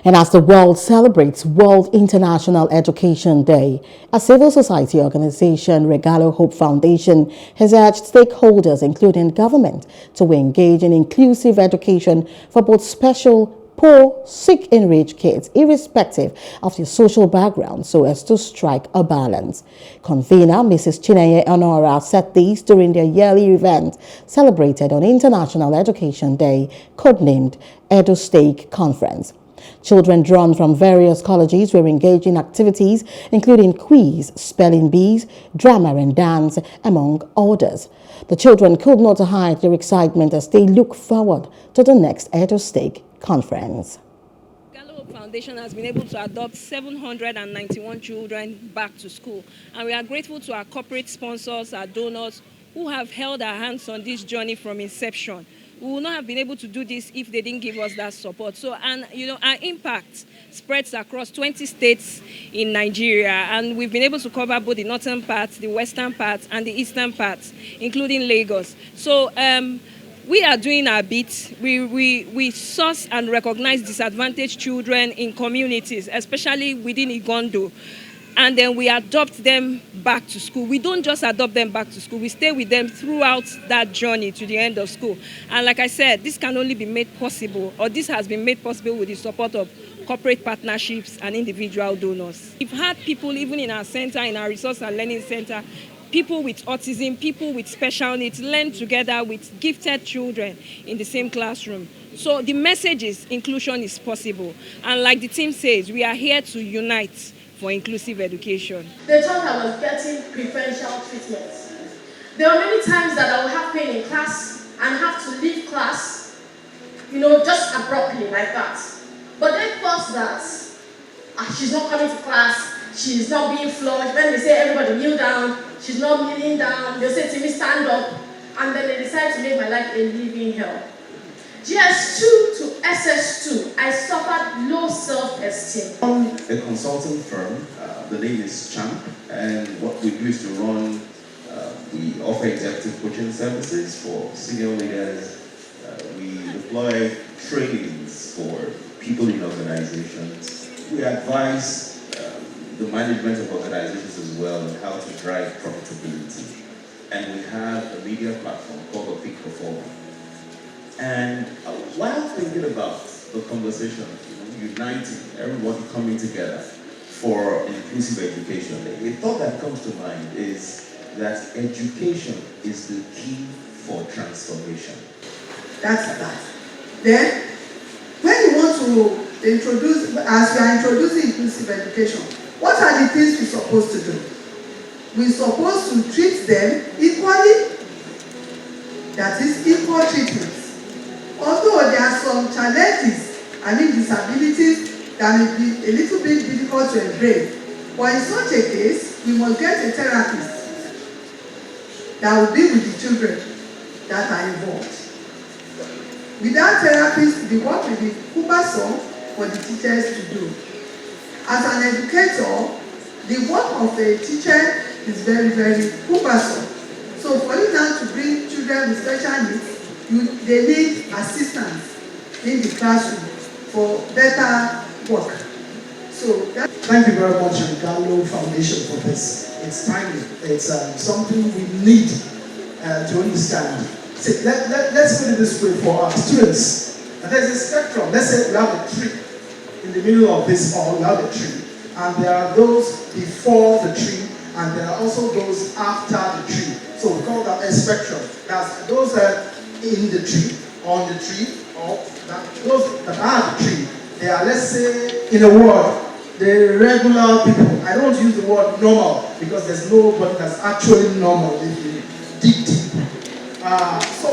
And as the world celebrates World International Education Day, a civil society organization, Regalo Hope Foundation, has urged stakeholders, including government, to engage in inclusive education for both special, poor, sick, and rich kids, irrespective of their social background, so as to strike a balance. Convener Mrs. Chinenye Honora said this during their yearly event celebrated on International Education Day, codenamed Edustake Conference. Children drawn from various colleges were engaged in activities including quiz, spelling bees, drama and dance, among others. The children could not hide their excitement as they look forward to the next Edustake conference. Gallo Foundation has been able to adopt 791 children back to school, and we are grateful to our corporate sponsors, our donors, who have held our hands on this journey from inception. We would not have been able to do this if they didn't give us that support. So, and our impact spreads across 20 states in Nigeria, and we've been able to cover both the northern parts, the western parts, and the eastern parts, including Lagos. So, we are doing our bit. We source and recognize disadvantaged children in communities, especially within Igondo. And then we adopt them back to school. We don't just adopt them back to school. We stay with them throughout that journey to the end of school. And like I said, this can only be made possible, or this has been made possible with the support of corporate partnerships and individual donors. We've had people, even in our center, in our resource and learning center, people with autism, people with special needs, learn together with gifted children in the same classroom. So the message is inclusion is possible. And like the team says, we are here to unite for inclusive education. They thought I was getting preferential treatment. There were many times that I would have pain in class and have to leave class, just abruptly like that. But they thought that she's not coming to class, she's not being flushed. When they say everybody kneel down, she's not kneeling down. They'll say to me, stand up. And then they decide to make my life a living hell. GS2 to SS2, I suffered low self-esteem. A consulting firm, the name is Champ, and what we do is to we offer executive coaching services for senior leaders. We deploy trainings for people in organizations. We advise the management of organizations as well on how to drive profitability. And we have a media platform called the Peak Performer. And while thinking about the conversation, uniting, everybody coming together for inclusive education, a thought that comes to mind is that education is the key for transformation. That's that. Then, when you want to introduce, as we are introducing inclusive education, what are the things we're supposed to do? We're supposed to treat them equally, that is equal treatment. Although there are some challenges, disabilities that may be a little bit difficult to embrace, but in such a case, we must get a therapist that will be with the children that are involved. Without therapists, the work will be cumbersome for the teachers to do. As an educator, the work of a teacher is very, very cumbersome. So for you now to bring children with special needs, they need assistance in the classroom for better work. Thank you very much, Regalo Foundation, for this. It's timely. It's something we need to understand. See, let's put it this way for our students. And there's a spectrum. Let's say we have a tree. In the middle of this hall, we have a tree. And there are those before the tree, and there are also those after the tree. So we call that a spectrum. That's those in the tree, on the tree, or those that are the tree. They are, let's say, in a word, the regular people. I don't use the word normal because there's nobody that's actually normal if you dig deep. So